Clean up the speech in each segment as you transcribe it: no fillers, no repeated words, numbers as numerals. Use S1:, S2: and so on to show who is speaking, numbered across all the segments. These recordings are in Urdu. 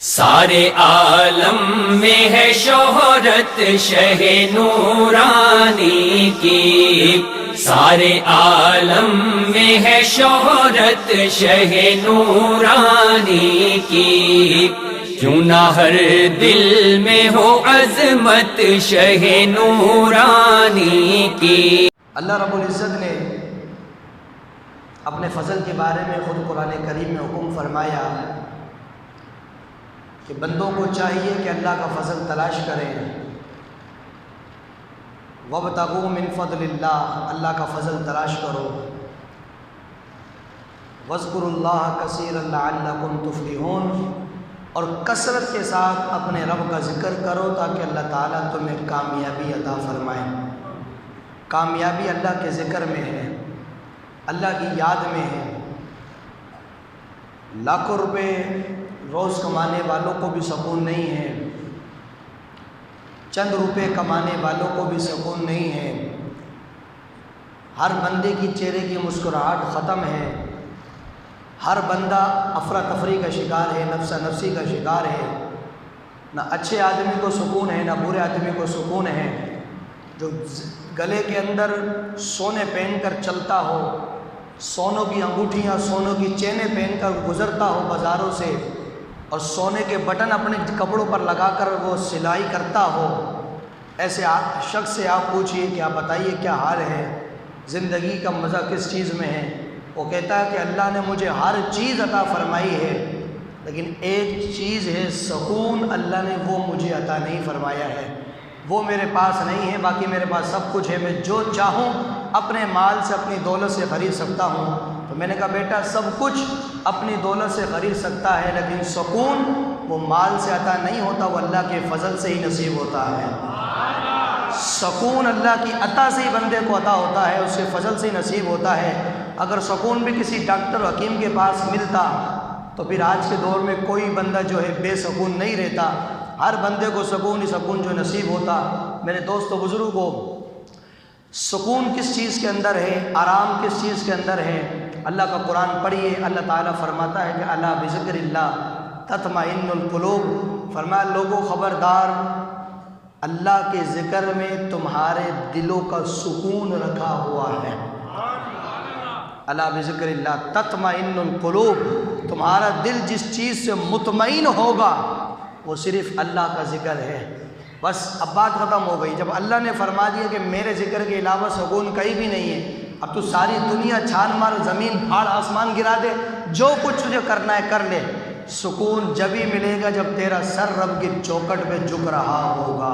S1: سارے عالم میں ہے شہرت شہ نورانی کی، سارے عالم میں ہے شہرت شہ نورانی کی، کیوں نہ ہر دل میں ہو عظمت شہ نورانی کی۔
S2: اللہ رب العزت نے اپنے فضل کے بارے میں خود قرآن کریم میں حکم فرمایا کہ بندوں کو چاہیے کہ اللہ کا فضل تلاش کریں، وَابْتَغُوا مِن فَضْلِ اللَّهِ، اللہ کا فضل تلاش کرو، وَاذْكُرُوا اللَّهَ كَثِيرًا لَعَلَّكُمْ تُفْلِحُونَ، اور کثرت کے ساتھ اپنے رب کا ذکر کرو تاکہ اللہ تعالیٰ تمہیں کامیابی عطا فرمائے۔ کامیابی اللہ کے ذکر میں ہے، اللہ کی یاد میں ہے۔ لاکھوں روپے روز کمانے والوں کو بھی سکون نہیں ہے، چند روپے کمانے والوں کو بھی سکون نہیں ہے، ہر بندے کی چہرے کی مسکراہٹ ختم ہے، ہر بندہ افراتفری کا شکار ہے، نفسا نفسی کا شکار ہے، نہ اچھے آدمی کو سکون ہے نہ برے آدمی کو سکون ہے۔ جو گلے کے اندر سونے پہن کر چلتا ہو، سونوں کی انگوٹھیاں سونوں کی چینیں پہن کر گزرتا ہو بازاروں سے، اور سونے کے بٹن اپنے کپڑوں پر لگا کر وہ سلائی کرتا ہو، ایسے شخص سے آپ پوچھئے کہ آپ بتائیے کیا حال ہے، زندگی کا مزہ کس چیز میں ہے؟ وہ کہتا ہے کہ اللہ نے مجھے ہر چیز عطا فرمائی ہے، لیکن ایک چیز ہے سکون، اللہ نے وہ مجھے عطا نہیں فرمایا ہے، وہ میرے پاس نہیں ہے، باقی میرے پاس سب کچھ ہے، میں جو چاہوں اپنے مال سے اپنی دولت سے خرید سکتا ہوں۔ تو میں نے کہا بیٹا سب کچھ اپنی دولت سے خرید سکتا ہے، لیکن سکون وہ مال سے عطا نہیں ہوتا، وہ اللہ کے فضل سے ہی نصیب ہوتا ہے۔ سکون اللہ کی عطا سے ہی بندے کو عطا ہوتا ہے، اس کے فضل سے ہی نصیب ہوتا ہے۔ اگر سکون بھی کسی ڈاکٹر حکیم کے پاس ملتا تو پھر آج کے دور میں کوئی بندہ جو ہے بے سکون نہیں رہتا، ہر بندے کو سکون ہی سکون جو نصیب ہوتا۔ میرے دوست و بزرگوں، سکون کس چیز کے اندر ہے، آرام کس چیز کے اندر ہے؟ اللہ کا قرآن پڑھیے، اللہ تعالیٰ فرماتا ہے کہ الا بذکر اللہ تطمئن القلوب، فرمایا لوگوں خبردار، اللہ کے ذکر میں تمہارے دلوں کا سکون رکھا ہوا ہے۔ الا بذکر اللہ تطمئن القلوب، تمہارا دل جس چیز سے مطمئن ہوگا وہ صرف اللہ کا ذکر ہے۔ بس اب بات ختم ہو گئی، جب اللہ نے فرما دیا کہ میرے ذکر کے علاوہ سکون کہیں بھی نہیں ہے، اب تو ساری دنیا چھان مار، زمین پھاڑ، آسمان گرا دے، جو کچھ تجھے کرنا ہے کر لے، سکون جب ہی ملے گا جب تیرا سر رب کی چوکٹ پہ جھک رہا ہوگا،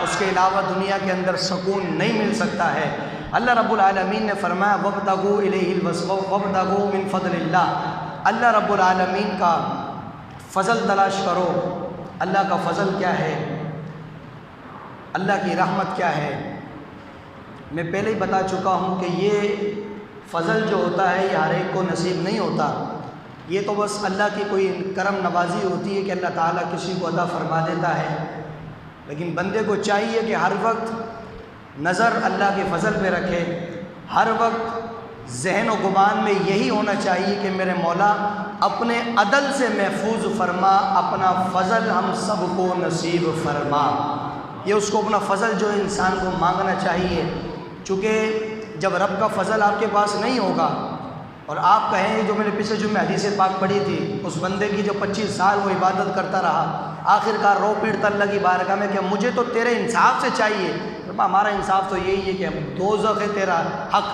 S2: اس کے علاوہ دنیا کے اندر سکون نہیں مل سکتا ہے۔ اللہ رب العالمین نے فرمایا وَابْتَغُوا إِلَيْهِ الْوَسْوَ وَابْتَغُوا مِن فَضْلِ اللَّهِ، اللہ رب العالمین کا فضل تلاش کرو۔ اللہ کا فضل کیا ہے؟ اللہ کی رحمت کیا ہے؟ میں پہلے ہی بتا چکا ہوں کہ یہ فضل جو ہوتا ہے یہ ہر ایک کو نصیب نہیں ہوتا، یہ تو بس اللہ کی کوئی کرم نوازی ہوتی ہے کہ اللہ تعالیٰ کسی کو عطا فرما دیتا ہے، لیکن بندے کو چاہیے کہ ہر وقت نظر اللہ کے فضل پہ رکھے، ہر وقت ذہن و گمان میں یہی ہونا چاہیے کہ میرے مولا اپنے عدل سے محفوظ فرما، اپنا فضل ہم سب کو نصیب فرما۔ یہ اس کو اپنا فضل جو انسان کو مانگنا چاہیے، چونکہ جب رب کا فضل آپ کے پاس نہیں ہوگا اور آپ کہیں جو میں نے پچھلے جمعے حدیث پاک پڑھی تھی، اس بندے کی جو 25 سال وہ عبادت کرتا رہا، آخر کار رو پیٹتا اللہ کی بارگاہ میں کہ مجھے تو تیرے انصاف سے چاہیے، ہمارا انصاف تو یہی ہے کہ دوزخ ہے تیرا حق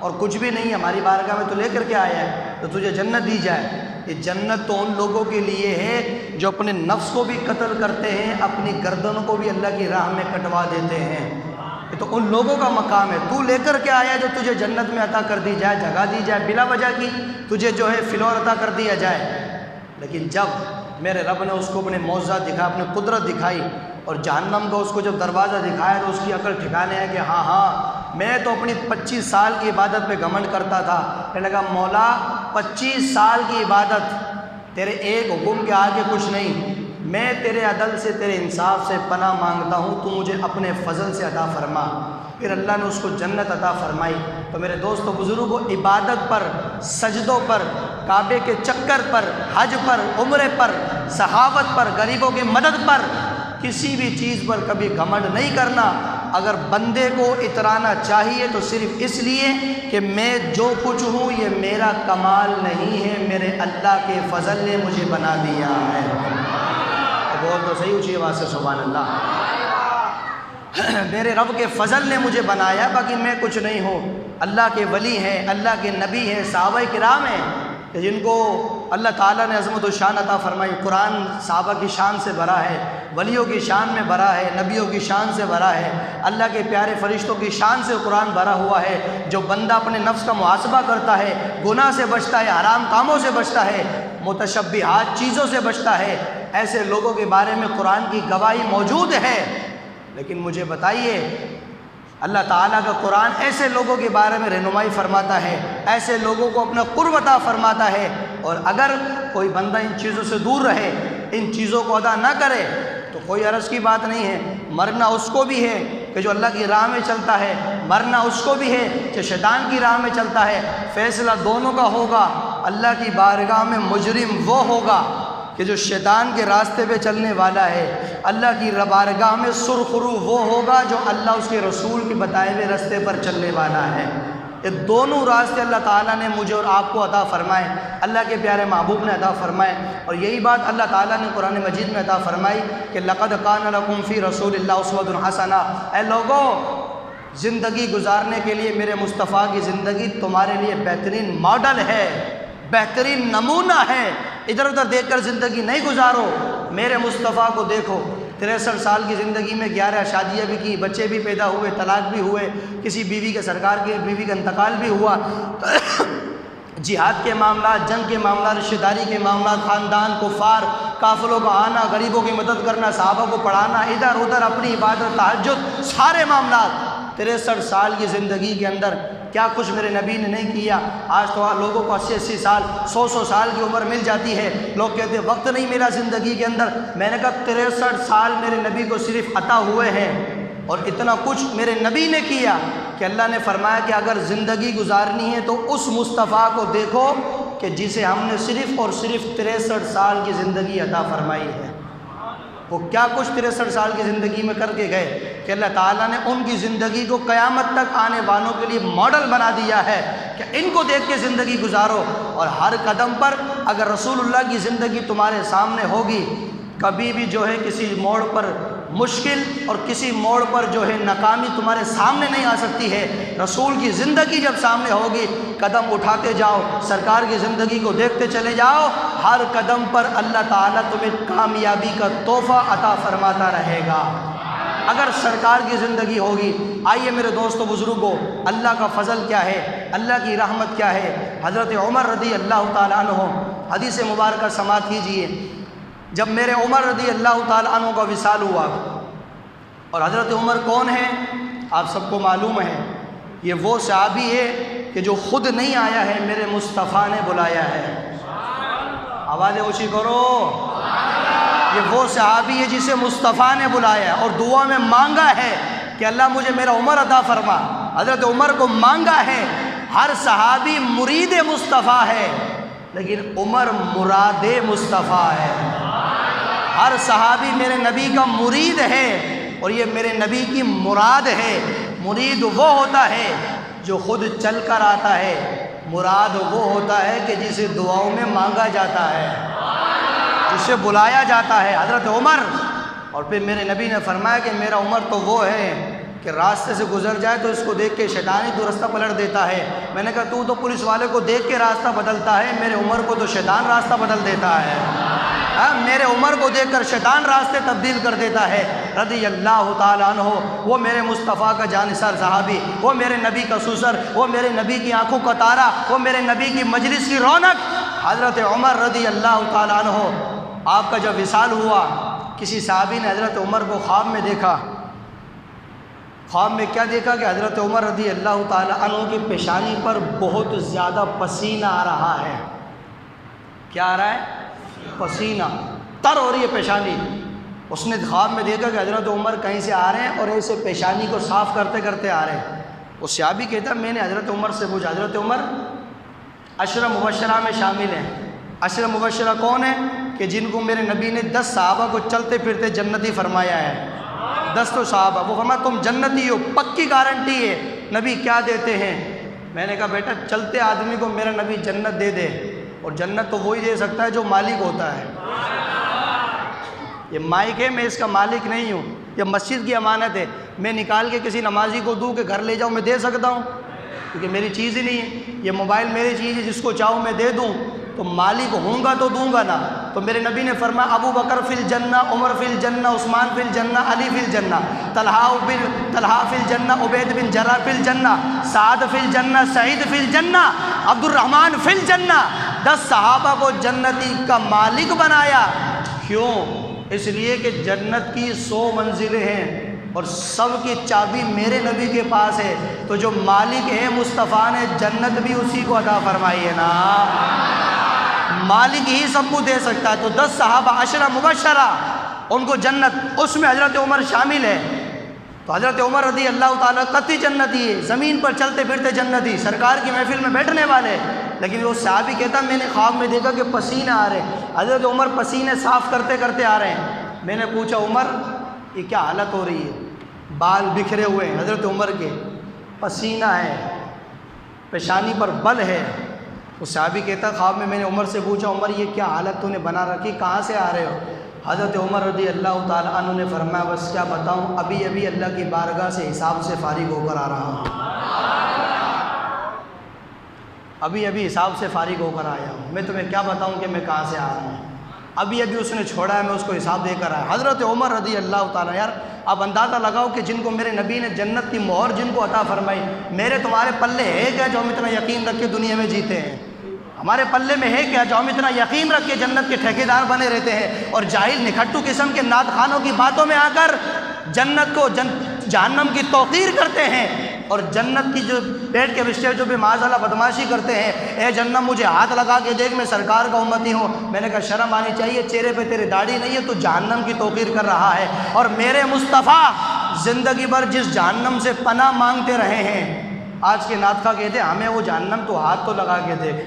S2: اور کچھ بھی نہیں، ہماری بارگاہ میں تو لے کر کے آیا ہے تو تجھے جنت دی جائے۔ یہ جنت تو ان لوگوں کے لیے ہے جو اپنے نفس کو بھی قتل کرتے ہیں، اپنی گردنوں کو بھی اللہ کی راہ میں کٹوا دیتے ہیں، یہ تو ان لوگوں کا مقام ہے۔ تو لے کر کے آیا جو تجھے جنت میں عطا کر دی جائے، جگہ دی جائے بلا وجہ کی، تجھے جو ہے فلور عطا کر دیا جائے، لیکن جب میرے رب نے اس کو اپنے معجزات دکھا، اپنی قدرت دکھائی اور جہنم کا اس کو جب دروازہ دکھایا تو اس کی عقل ٹھکانے ہے کہ ہاں میں تو اپنی 25 سال کی عبادت پہ گھمنڈ کرتا تھا، کہنے لگا مولا 25 سال کی عبادت تیرے ایک حکم کے آگے کچھ نہیں، میں تیرے عدل سے تیرے انصاف سے پناہ مانگتا ہوں، تو مجھے اپنے فضل سے عطا فرما۔ پھر اللہ نے اس کو جنت عطا فرمائی۔ تو میرے دوستو بزرگوں، عبادت پر، سجدوں پر کعبے کے چکر پر، حج پر، عمرے پر، سخاوت پر، غریبوں کی مدد پر، کسی بھی چیز پر کبھی گھمنڈ نہیں کرنا۔ اگر بندے کو اترانا چاہیے تو صرف اس لیے کہ میں جو کچھ ہوں یہ میرا کمال نہیں ہے، میرے اللہ کے فضل نے مجھے بنا دیا ہے۔ بول تو صحیح اونچی آواز سے سبحان اللہ۔ میرے رب کے فضل نے مجھے بنایا، باقی میں کچھ نہیں ہوں۔ اللہ کے ولی ہیں، اللہ کے نبی ہیں، صحابہ کرام ہیں جن کو اللہ تعالیٰ نے عظمت و شان عطا فرمائی۔ قرآن صحابہ کی شان سے بھرا ہے، ولیوں کی شان میں بھرا ہے، نبیوں کی شان سے بھرا ہے، اللہ کے پیارے فرشتوں کی شان سے قرآن بھرا ہوا ہے۔ جو بندہ اپنے نفس کا محاسبہ کرتا ہے، گناہ سے بچتا ہے، حرام کاموں سے بچتا ہے، متشبہات چیزوں سے بچتا ہے، ایسے لوگوں کے بارے میں قرآن کی گواہی موجود ہے۔ لیکن مجھے بتائیے، اللہ تعالیٰ کا قرآن ایسے لوگوں کے بارے میں رہنمائی فرماتا ہے، ایسے لوگوں کو اپنا قرب عطا فرماتا ہے، اور اگر کوئی بندہ ان چیزوں سے دور رہے، ان چیزوں کو ادا نہ کرے تو کوئی عرض کی بات نہیں ہے۔ مرنا اس کو بھی ہے کہ جو اللہ کی راہ میں چلتا ہے، مرنا اس کو بھی ہے کہ شیطان کی راہ میں چلتا ہے۔ فیصلہ دونوں کا ہوگا۔ اللہ کی بارگاہ میں مجرم وہ ہوگا کہ جو شیطان کے راستے پہ چلنے والا ہے، اللہ کی بارگاہ میں سرخرو وہ ہوگا جو اللہ اس کے رسول کے بتائے ہوئے راستے پر چلنے والا ہے۔ یہ دونوں راستے اللہ تعالیٰ نے مجھے اور آپ کو عطا فرمائے، اللہ کے پیارے محبوب نے عطا فرمائے، اور یہی بات اللہ تعالیٰ نے قرآن مجید میں عطا فرمائی کہ لَقَدْ كَانَ لَكُمْ فِي رَسُولِ اللَّهِ أُسْوَةٌ حَسَنَةٌ۔ اے لوگوں، زندگی گزارنے کے لیے میرے مصطفیٰ کی زندگی تمہارے لیے بہترین ماڈل ہے، بہترین نمونہ ہے۔ ادھر ادھر دیکھ کر زندگی نہیں گزارو، میرے مصطفیٰ کو دیکھو۔ 63 سال کی زندگی میں 11 شادیاں بھی کی، بچے بھی پیدا ہوئے، طلاق بھی ہوئے، کسی بیوی کے سرکار کی بیوی کا انتقال بھی ہوا، جہاد کے معاملات، جنگ کے معاملات، رشتہ داری کے معاملات، خاندان، کفار، کافروں کا آنا، غریبوں کی مدد کرنا، صحابہ کو پڑھانا، ادھر ادھر اپنی عبادت، تہجد، سارے معاملات۔ 63 سال کی زندگی کے اندر کیا کچھ میرے نبی نے نہیں کیا۔ آج تو لوگوں کو 80 سال، 100 سال کی عمر مل جاتی ہے، لوگ کہتے ہیں وقت نہیں ملا زندگی کے اندر۔ میں نے کہا 63 سال میرے نبی کو صرف عطا ہوئے ہیں، اور اتنا کچھ میرے نبی نے کیا کہ اللہ نے فرمایا کہ اگر زندگی گزارنی ہے تو اس مصطفیٰ کو دیکھو کہ جسے ہم نے صرف اور صرف 63 سال کی زندگی عطا فرمائی ہے۔ وہ کیا کچھ 63 سال کی زندگی میں کر کے گئے کہ اللہ تعالیٰ نے ان کی زندگی کو قیامت تک آنے والوں کے لیے ماڈل بنا دیا ہے کہ ان کو دیکھ کے زندگی گزارو۔ اور ہر قدم پر اگر رسول اللہ کی زندگی تمہارے سامنے ہوگی، کبھی بھی جو ہے کسی موڑ پر مشکل اور کسی موڑ پر جو ہے ناکامی تمہارے سامنے نہیں آ سکتی ہے۔ رسول کی زندگی جب سامنے ہوگی، قدم اٹھاتے جاؤ، سرکار کی زندگی کو دیکھتے چلے جاؤ، ہر قدم پر اللہ تعالیٰ تمہیں کامیابی کا تحفہ عطا فرماتا رہے گا اگر سرکار کی زندگی ہوگی۔ آئیے میرے دوستو بزرگوں، اللہ کا فضل کیا ہے، اللہ کی رحمت کیا ہے۔ حضرت عمر رضی اللہ تعالیٰ عنہ، حدیث مبارکہ سماعت کیجئے۔ جب میرے عمر رضی اللہ تعالیٰ عنہ کا وصال ہوا، اور حضرت عمر کون ہیں آپ سب کو معلوم ہے، یہ وہ صحابی ہے کہ جو خود نہیں آیا ہے، میرے مصطفیٰ نے بلایا ہے۔ آوازیں اونچی کرو۔ یہ وہ صحابی ہے جسے مصطفیٰ نے بلایا اور دعا میں مانگا ہے کہ اللہ مجھے میرا عمر عطا فرما۔ حضرت عمر کو مانگا ہے۔ ہر صحابی مرید مصطفیٰ ہے، لیکن عمر مراد مصطفیٰ ہے۔ ہر صحابی میرے نبی کا مرید ہے، اور یہ میرے نبی کی مراد ہے۔ مرید وہ ہوتا ہے جو خود چل کر آتا ہے، مراد وہ ہوتا ہے کہ جسے دعاؤں میں مانگا جاتا ہے، جسے بلایا جاتا ہے۔ حضرت عمر، اور پھر میرے نبی نے فرمایا کہ میرا عمر تو وہ ہے کہ راستے سے گزر جائے تو اس کو دیکھ کے شیطان ہی تو راستہ پلٹ دیتا ہے۔ میں نے کہا تو پولیس والے کو دیکھ کے راستہ بدلتا ہے، میرے عمر کو تو شیطان راستہ بدل دیتا ہے۔ میرے عمر کو دیکھ کر شیطان راستے تبدیل کر دیتا ہے۔ رضی اللہ تعالیٰ عنہ، وہ میرے مصطفیٰ کا جانثار صحابی، وہ میرے نبی کا سوسر، وہ میرے نبی کی آنکھوں کا تارا، وہ میرے نبی کی مجلس کی رونق، حضرت عمر رضی اللہ تعالیٰ عنہ۔ آپ کا جب وصال ہوا، کسی صحابی نے حضرت عمر کو خواب میں دیکھا۔ خواب میں کیا دیکھا کہ حضرت عمر رضی اللہ تعالیٰ عنہ کی پیشانی پر بہت زیادہ پسینہ آ رہا ہے۔ کیا آ رہا ہے؟ پسینہ، تر ہو رہی ہے پیشانی۔ اس نے خواب میں دیکھا کہ حضرت عمر کہیں سے آ رہے ہیں اور ایسے پیشانی کو صاف کرتے کرتے آ رہے ہیں۔ وہ صحابی کہتا میں نے حضرت عمر سے پوچھا، حضرت عمر عشرہ مبشرہ میں شامل ہیں۔ عشرہ مبشرہ کون ہیں؟ کہ جن کو میرے نبی نے 10 صحابہ کو چلتے پھرتے جنتی فرمایا ہے۔ 10 تو صحابہ، وہ فرمایا تم جنتی ہو، پکی گارنٹی ہے۔ نبی کیا دیتے ہیں؟ میں نے کہا بیٹا چلتے آدمی کو میرا نبی جنت دے دے، اور جنت تو وہی دے سکتا ہے جو مالک ہوتا ہے۔ یہ مائک ہے، میں اس کا مالک نہیں ہوں، یہ مسجد کی امانت ہے۔ میں نکال کے کسی نمازی کو دوں کہ گھر لے جاؤ، میں دے سکتا ہوں؟ کیونکہ میری چیز ہی نہیں ہے۔ یہ موبائل میری چیز ہے، جس کو چاہوں میں دے دوں، تو مالک ہوں گا تو دوں گا نا۔ تو میرے نبی نے فرمایا ابو بکر فی الجنہ، عمر فی الجنہ، عثمان فی الجنہ، علی فی الجنہ، طلحہ فی الجنہ، عبید بن جراح فی الجنہ، سعد فی الجنہ، سعید فی الجنہ، عبد الرحمن فی الجنہ۔ 10 صحابہ کو جنتی کا مالک بنایا۔ کیوں؟ اس لیے کہ جنت کی 100 منزلیں ہیں اور سب کی چابی میرے نبی کے پاس ہے، تو جو مالک ہے مصطفیٰ نے جنت بھی اسی کو عطا فرمائی ہے نا۔ مالک ہی سب کو دے سکتا ہے۔ تو 10 صحابہ عشرہ مبشرہ، ان کو جنت، اس میں حضرت عمر شامل ہے۔ تو حضرت عمر رضی اللہ تعالیٰ قطعی جنتی ہے، زمین پر چلتے پھرتے جنتی، سرکار کی محفل میں بیٹھنے والے۔ لیکن وہ صحابی کہتا میں نے خواب میں دیکھا کہ پسینہ آ رہے ہیں۔ حضرت عمر پسینے صاف کرتے کرتے آ رہے ہیں۔ میں نے پوچھا عمر یہ کیا حالت ہو رہی ہے؟ بال بکھرے ہوئے ہیں حضرت عمر کے، پسینہ ہے، پیشانی پر بل ہے۔ وہ صحابی کہتا خواب میں نے عمر سے پوچھا عمر یہ کیا حالت تو نے بنا رکھی، کہاں سے آ رہے ہو؟ حضرت عمر رضی اللہ تعالیٰ عنہ نے فرمایا بس کیا بتاؤں، ابھی ابھی اللہ کی بارگاہ سے حساب سے فارغ ہو کر آ رہا ہوں، ابھی ابھی حساب سے فارغ ہو کر آیا ہوں۔ میں تمہیں کیا بتاؤں کہ میں کہاں سے آ رہا ہوں، ابھی ابھی اس نے چھوڑا ہے، میں اس کو حساب دے کر آیا۔ حضرت عمر رضی اللہ تعالیٰ، یار آپ اندازہ لگاؤ کہ جن کو میرے نبی نے جنت کی مہر جن کو عطا فرمائی، میرے تمہارے پلے ہے کیا جو ہم اتنا یقین رکھ کے دنیا میں جیتے ہیں؟ ہمارے پلے میں ہے کیا جو ہم اتنا یقین رکھ کے جنت کے ٹھیکیدار بنے رہتے ہیں، اور جاہل نکھٹو قسم کے نعت خانوں کی باتوں میں آ کر جنت کو جہنم کی توقیر کرتے ہیں، اور جنت کی جو بیٹھ کے اسٹیجوں پہ معاذ اللہ بدماشی کرتے ہیں، اے جنت مجھے ہاتھ لگا کے دیکھ میں سرکار کا امتی ہوں۔ میں نے کہا شرم آنی چاہیے، چہرے پہ تیرے داڑھی نہیں ہے، تو جہنم کی توقیر کر رہا ہے۔ اور میرے مصطفیٰ زندگی بھر جس جہنم سے پناہ مانگتے رہے ہیں، آج کے نعت خواہ کہتے ہیں ہمیں وہ جہنم تو ہاتھ تو لگا کے دیکھ،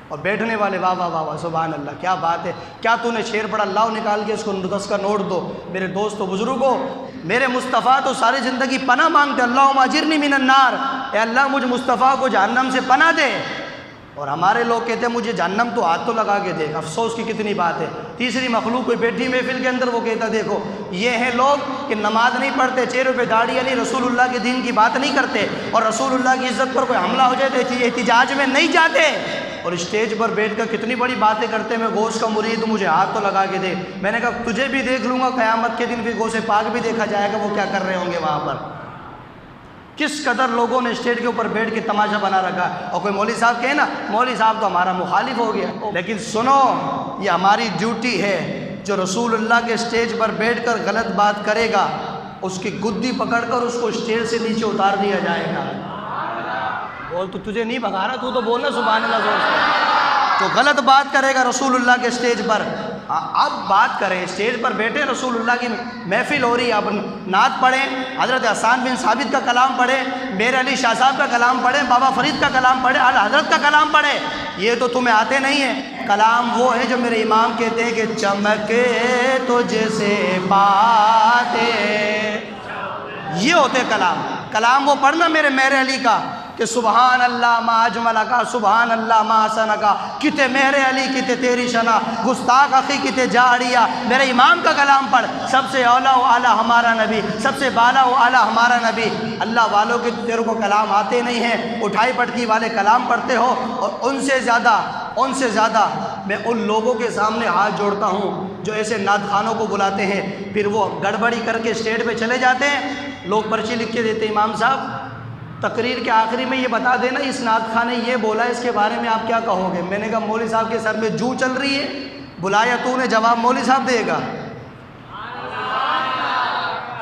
S2: اور بیٹھنے والے واہ واہ واہ واہ سبحان اللہ، کیا بات ہے، کیا تو نے شعر پڑھا، لاؤ نکال کے اس کو 10 کا نوٹ دو۔ میرے دوستو بزرگوں، میرے مصطفیٰ تو ساری زندگی پناہ مانگتے، اللہم اجرنی من النار، اے اللہ مجھ مصطفیٰ کو جہنم سے پناہ دے، اور ہمارے لوگ کہتے ہیں مجھے جہنم تو ہاتھ تو لگا کے دیکھ۔ افسوس کی کتنی بات ہے، تیسری مخلوق کوئی بیٹھی محفل کے اندر وہ کہتا دیکھو یہ ہیں لوگ کہ نماز نہیں پڑھتے، چہروں پہ داڑھی علی، رسول اللہ کے دین کی بات نہیں کرتے، اور رسول اللہ کی عزت پر کوئی حملہ ہو جائے تو احتجاج میں نہیں جاتے، اور اسٹیج پر بیٹھ کر کتنی بڑی باتیں کرتے ہیں، میں گوشت کا مرید ہوں مجھے ہاتھ تو لگا کے دے۔ میں نے کہا تجھے بھی دیکھ لوں گا قیامت کے دن، پھر گوشت پاک بھی دیکھا جائے گا وہ کیا کر رہے ہوں گے وہاں پر۔ کس قدر لوگوں نے اسٹیج کے اوپر بیٹھ کے تماشا بنا رکھا ہے، اور کوئی مولوی صاحب کہے نا مولوی صاحب تو ہمارا مخالف ہو گیا، لیکن سنو یہ ہماری ڈیوٹی ہے، جو رسول اللہ کے اسٹیج پر بیٹھ کر غلط بات کرے گا اس کی گدی پکڑ کر اس کو اسٹیج سے نیچے اتار دیا جائے گا۔ بول تو تجھے نہیں بھگا رہا، تو بولنا سبحان اللہ زور سے۔ تو غلط بات کرے گا رسول اللہ کے اسٹیج پر، اب بات کریں اسٹیج پر بیٹھے، رسول اللہ کی محفل ہو رہی ہے، اب نعت پڑھیں، حضرت حسان بن ثابت کا کلام پڑھیں، میرے علی شاہ صاحب کا کلام پڑھیں، بابا فرید کا کلام پڑھیں، اعلیٰ حضرت کا کلام پڑھیں، یہ تو تمہیں آتے نہیں ہیں۔ کلام وہ ہے جو میرے امام کہتے ہیں کہ چمکے تجھ سے باتیں، یہ ہوتے کلام۔ کلام وہ پڑھنا میرے علی کا کہ سبحان اللہ ما اجمل کا، سبحان اللہ ما حسن کا، کتے میرے علی کتے تیری شنا، گستاخ اخی کتے جاڑیا، میرے امام کا کلام پڑھ۔ سب سے اولا و اعلیٰ ہمارا نبی، سب سے بالا و اعلیٰ ہمارا نبی۔ اللہ والوں کے تیرے کو کلام آتے نہیں ہیں، اٹھائی پٹکی والے کلام پڑھتے ہو، اور ان سے زیادہ میں ان لوگوں کے سامنے ہاتھ جوڑتا ہوں جو ایسے نعت خانوں کو بلاتے ہیں، پھر وہ گڑبڑی کر کے اسٹیج پہ چلے جاتے ہیں، لوگ پرچی لکھ کے دیتے امام صاحب تقریر کے آخری میں یہ بتا دینا اس نعت خاں نے یہ بولا اس کے بارے میں آپ کیا کہو گے۔ میں نے کہا مولوی صاحب کے سر میں جو چل رہی ہے، بلایا تو نے جواب مولوی صاحب دے گا۔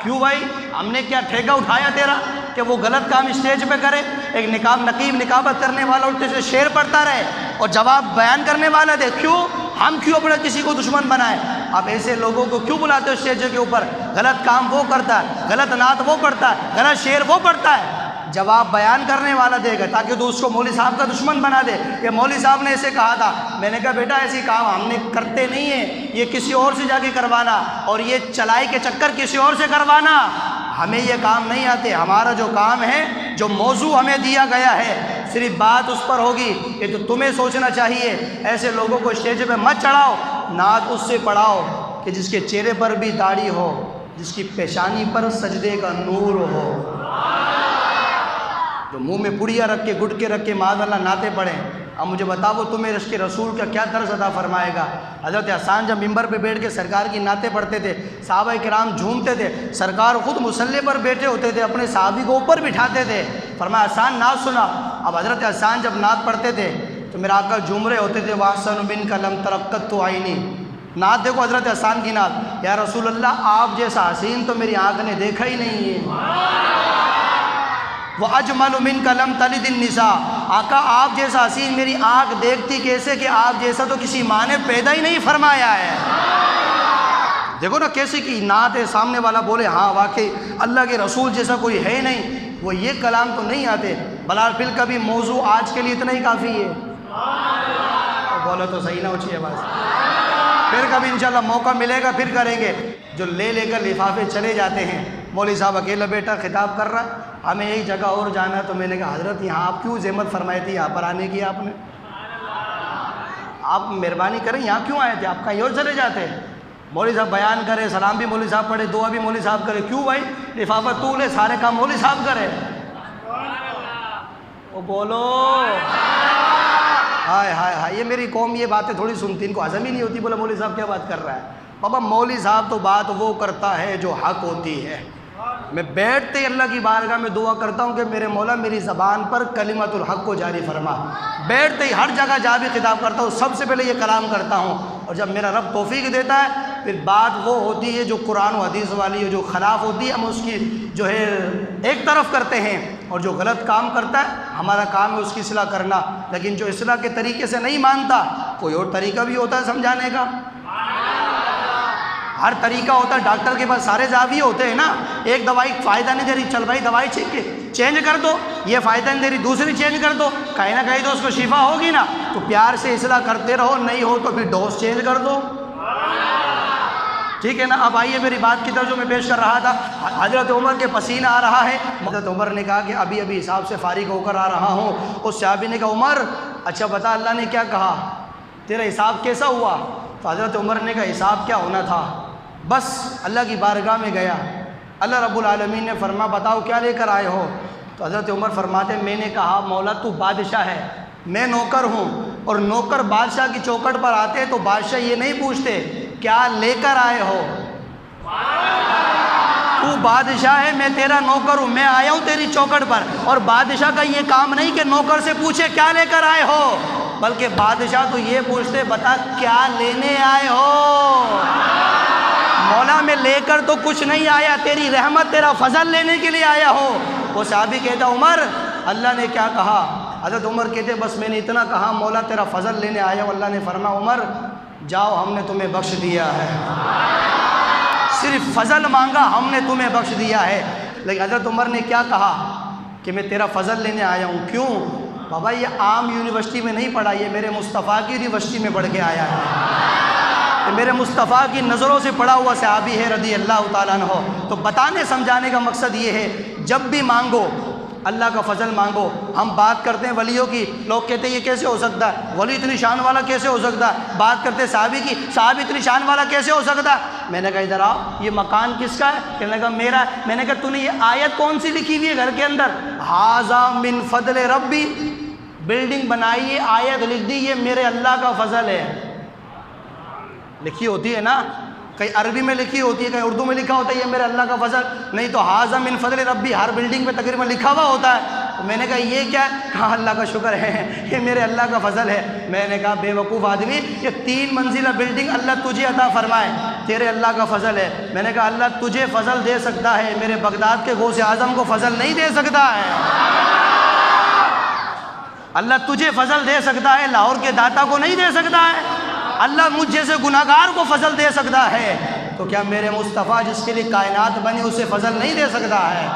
S2: کیوں بھائی ہم نے کیا ٹھیکہ اٹھایا تیرا کہ وہ غلط کام اسٹیج پہ کرے؟ ایک نقیب نقابت کرنے والا الٹے سے شعر پڑھتا رہے اور جواب بیان کرنے والا دے، کیوں ہم کیوں اپنا کسی کو دشمن بنائیں؟ آپ ایسے لوگوں کو کیوں بلاتے ہو اسٹیج کے اوپر؟ غلط کام وہ کرتا ہے، غلط نعت وہ کرتا ہے، غلط شعر وہ پڑھتا ہے، جواب بیان کرنے والا دے گا، تاکہ تو اس کو مولوی صاحب کا دشمن بنا دے کہ مولوی صاحب نے ایسے کہا تھا۔ میں نے کہا بیٹا ایسی کام ہم نے کرتے نہیں ہیں، یہ کسی اور سے جا کے کروانا، اور یہ چلائی کے چکر کسی اور سے کروانا، ہمیں یہ کام نہیں آتے۔ ہمارا جو کام ہے، جو موضوع ہمیں دیا گیا ہے، صرف بات اس پر ہوگی کہ تو تمہیں سوچنا چاہیے۔ ایسے لوگوں کو اسٹیج پہ مت چڑھاؤ، نعت اس سے پڑھاؤ کہ جس کے چہرے پر بھی داڑھی ہو، جس کی پیشانی پر سجدے کا نور ہو، جو منہ میں پڑیا رکھ کے گٹکے رکھ کے معاذ اللہ نعتیں پڑھیں۔ اب مجھے بتاؤ وہ تمہیں عشق رسول کا کیا درس عطا فرمائے گا؟ حضرت حسان جب ممبر پہ بیٹھ کے سرکار کی نعتیں پڑھتے تھے، صحابہ کرام جھومتے تھے، سرکار خود مصلی پر بیٹھے ہوتے تھے، اپنے صحابی کو اوپر بٹھاتے تھے، فرمایا حسان نعت سنا۔ اب حضرت حسان جب نعت پڑھتے تھے تو میرا آقا جھوم رہے ہوتے تھے، وَأَحْسَنُ مِنْكَ لَمْ تَرَقَّتُ عَيْنِي۔ نعت دیکھو حضرت حسان کی نعت، یا رسول اللہ آپ جیسا حسین تو میری آنکھ نے دیکھا ہی نہیں ہے۔ وَأَجْمَلُ مِنْكَ لَمْ تَلِدِ النِّسَاء، آقا آپ جیسا حسین میری آنکھ دیکھتی کیسے کہ آپ جیسا تو کسی ماں نے پیدا ہی نہیں فرمایا ہے۔ دیکھو نا کیسے کی نعت ہے، سامنے والا بولے ہاں واقعی اللہ کے رسول جیسا کوئی ہے نہیں، وہ یہ کلام تو نہیں آتے۔ بلال پھر کبھی موضوع آج کے لیے اتنا ہی کافی ہے، بولو تو صحیح نہ اچھی آواز، پھر کبھی انشاءاللہ موقع ملے گا پھر کریں گے۔ جو لے کر لفافے چلے جاتے ہیں، مولوی صاحب اکیلا بیٹا خطاب کر رہا، ہمیں ایک جگہ اور جانا، تو میں نے کہا حضرت یہاں آپ کیوں زحمت فرمائی تھی یہاں پر آنے کی؟ آپ نے آپ مہربانی کریں، یہاں کیوں آئے تھے؟ آپ کہیں اور چلے جاتے۔ مولوی صاحب بیان کرے، سلام بھی مولوی صاحب پڑھے، دعا بھی مولوی صاحب کرے، کیوں بھائی؟ لفافہ تو لے، سارے کام مولوی صاحب کرے۔ وہ بولو ہائے ہائے ہائے، یہ میری قوم یہ باتیں تھوڑی سنتی، ان کو ہضم ہی نہیں ہوتی، بولا مولوی صاحب کیا بات کر رہا ہے۔ بابا مولوی صاحب تو بات وہ کرتا ہے جو حق ہوتی ہے۔ میں بیٹھتے اللہ کی بارگاہ میں دعا کرتا ہوں کہ میرے مولا میری زبان پر کلمت الحق کو جاری فرما۔ بیٹھتے ہی ہر جگہ جہاں بھی خطاب کرتا ہوں سب سے پہلے یہ کلام کرتا ہوں، اور جب میرا رب توفیق دیتا ہے پھر بات وہ ہوتی ہے جو قرآن و حدیث والی ہے، جو خلاف ہوتی ہے ہم اس کی جو ہے ایک طرف کرتے ہیں، اور جو غلط کام کرتا ہے ہمارا کام ہے اس کی اصلاح کرنا۔ لیکن جو اصلاح کے طریقے سے نہیں مانتا، کوئی اور طریقہ بھی ہوتا ہے سمجھانے کا، ہر طریقہ ہوتا ہے۔ ڈاکٹر کے پاس سارے زاویے ہوتے ہیں نا، ایک دوائی فائدہ نہیں دے رہی، چل بھائی دوائی چینج کر دو، یہ فائدہ نہیں دے رہی دوسری چینج کر دو، کہیں نہ کہیں تو اس کو شفا ہوگی نا۔ تو پیار سے اصلاح کرتے رہو، نہیں ہو تو پھر ڈوز چینج کر دو، ٹھیک ہے نا۔ اب آئیے میری بات کی طرف جو میں پیش کر رہا تھا، حضرت عمر کے پسینہ آ رہا ہے، حضرت عمر نے کہا کہ ابھی حساب سے فارغ ہو کر آ رہا ہوں۔ اس صحابی نے کہا عمر اچھا بتا اللہ نے کیا کہا، تیرا حساب کیسا ہوا؟ تو حضرت عمر نے کہا حساب کیا ہونا تھا، بس اللہ کی بارگاہ میں گیا، اللہ رب العالمین نے فرما بتاؤ کیا لے کر آئے ہو؟ تو حضرت عمر فرماتے میں نے کہا مولا تو بادشاہ ہے، میں نوکر ہوں، اور نوکر بادشاہ کی چوکھٹ پر آتے تو بادشاہ یہ نہیں پوچھتے کیا لے کر آئے ہو، تو بادشاہ ہے میں تیرا نوکر ہوں، میں آیا ہوں تیری چوکھٹ پر، اور بادشاہ کا یہ کام نہیں کہ نوکر سے پوچھے کیا لے کر آئے ہو، بلکہ بادشاہ تو یہ پوچھتے بتا کیا لینے آئے ہو۔ مولا میں لے کر تو کچھ نہیں آیا، تیری رحمت تیرا فضل لینے کے لیے آیا ہو۔ وہ صحابی کہتا عمر اللہ نے کیا کہا؟ حضرت عمر کہتے بس میں نے اتنا کہا مولا تیرا فضل لینے آیا ہوں۔ اللہ نے فرمایا عمر جاؤ ہم نے تمہیں بخش دیا ہے، صرف فضل مانگا ہم نے تمہیں بخش دیا ہے۔ لیکن حضرت عمر نے کیا کہا کہ میں تیرا فضل لینے آیا ہوں، کیوں؟ بابا یہ عام یونیورسٹی میں نہیں پڑھا، یہ میرے مصطفیٰ کی یونیورسٹی میں پڑھ کے آیا ہے، میرے مصطفیٰ کی نظروں سے پڑھا ہوا صحابی ہے رضی اللہ تعالیٰ عنہ۔ تو بتانے سمجھانے کا مقصد یہ ہے جب بھی مانگو اللہ کا فضل مانگو۔ ہم بات کرتے ہیں ولیوں کی، لوگ کہتے ہیں یہ کیسے ہو سکتا ہے، ولی اتنی شان والا کیسے ہو سکتا ہے، بات کرتے ہیں صحابی کی، صحابی اتنی شان والا کیسے ہو سکتا ہے۔ میں نے کہا ادھر آؤ یہ مکان کس کا ہے؟ کہنے لگا میرا ہے۔ میں نے کہا تو نے یہ آیت کون سی لکھی ہوئی ہے گھر کے اندر؟ ھذا من فضل ربی، بلڈنگ بنائی ہے آیت لکھ دی یہ میرے اللہ کا فضل ہے، لکھی ہوتی ہے نا، کہیں عربی میں لکھی ہوتی ہے کہیں اردو میں لکھا ہوتا ہے یہ میرے اللہ کا فضل، نہیں تو ھذا من فضل ربی ہر بلڈنگ پہ تقریباً لکھا ہوا ہوتا ہے۔ تو میں نے کہا یہ کیا ہے؟ کہا اللہ کا شکر ہے یہ میرے اللہ کا فضل ہے۔ میں نے کہا بے وقوف آدمی یہ 3 منزلہ بلڈنگ اللہ تجھے عطا فرمائے تیرے اللہ کا فضل ہے۔ میں نے کہا اللہ تجھے فضل دے سکتا ہے، میرے بغداد کے غوث اعظم کو فضل نہیں دے سکتا ہے، اللہ تجھے فضل دے سکتا ہے لاہور کے داتا کو نہیں دے سکتا ہے، اللہ مجھ جیسے گناہگار کو فضل دے سکتا ہے، تو کیا میرے مصطفیٰ جس کے لیے کائنات بنی اسے فضل نہیں دے سکتا ہے؟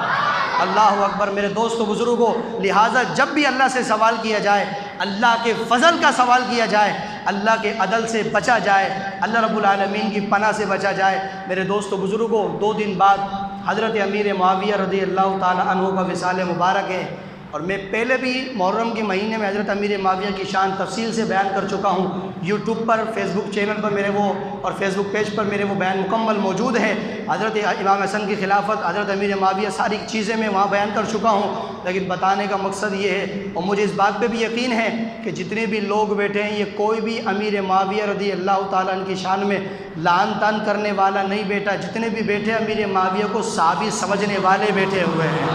S2: اللہ اکبر میرے دوستو بزرگوں، لہٰذا جب بھی اللہ سے سوال کیا جائے، اللہ کے فضل کا سوال کیا جائے، اللہ کے عدل سے بچا جائے، اللہ رب العالمین کی پناہ سے بچا جائے۔ میرے دوستو بزرگوں، 2 دن بعد حضرت امیر معاویہ رضی اللہ تعالی عنہ کا وصال مبارک ہے، اور میں پہلے بھی محرم کے مہینے میں حضرت امیر معاویہ کی شان تفصیل سے بیان کر چکا ہوں۔ یوٹیوب پر، فیس بک چینل پر میرے وہ اور فیس بک پیج پر میرے وہ بیان مکمل موجود ہے۔ حضرت امام حسن کی خلافت، حضرت امیر معاویہ، ساری چیزیں میں وہاں بیان کر چکا ہوں، لیکن بتانے کا مقصد یہ ہے، اور مجھے اس بات پہ بھی یقین ہے کہ جتنے بھی لوگ بیٹھے ہیں، یہ کوئی بھی امیر معاویہ رضی اللہ تعالیٰ عنہ کی شان میں لعن طعن کرنے والا نہیں بیٹھا۔ جتنے بھی بیٹھے امیر معاویہ کو صحابی سمجھنے والے بیٹھے ہوئے ہیں۔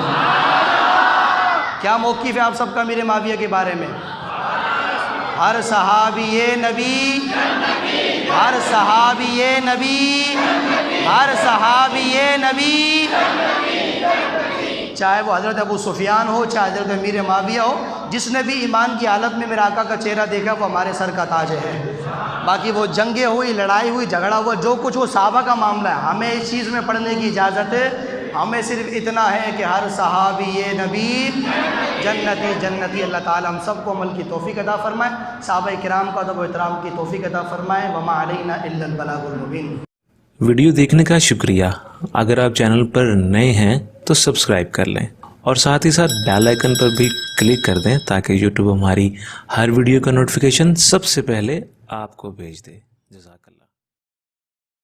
S2: کیا موقف ہے آپ سب کا امیر معاویہ کے بارے میں؟ ہر صحابی نبی، ہر صحابی نبی، ہر صحابی نبی، چاہے وہ حضرت ابو سفیان ہو، چاہے حضرت امیر معاویہ ہو، جس نے بھی ایمان کی حالت میں میرے آقا کا چہرہ دیکھا وہ ہمارے سر کا تاج ہے۔ باقی وہ جنگیں ہوئی، لڑائی ہوئی، جھگڑا ہوا، جو کچھ وہ صحابہ کا معاملہ ہے، ہمیں اس چیز میں پڑھنے کی اجازت ہے۔ ہمیں صرف اتنا ہے کہ ہر صحابی نبی جنتی جنتی۔ اللہ تعالی ہم سب کو عمل کی توفیق عطا فرمائے، صحابہ کرام کا ادب و احترام کی توفیق عطا فرمائے۔ وما علینا الا البلاغ المبین۔
S3: ویڈیو دیکھنے کا شکریہ۔ اگر آپ چینل پر نئے ہیں تو سبسکرائب کر لیں، اور ساتھ ہی ساتھ بیل آئیکن پر بھی کلک کر دیں تاکہ یوٹیوب ہماری ہر ویڈیو کا نوٹیفیکیشن سب سے پہلے آپ کو بھیج دے۔ جزاک اللہ۔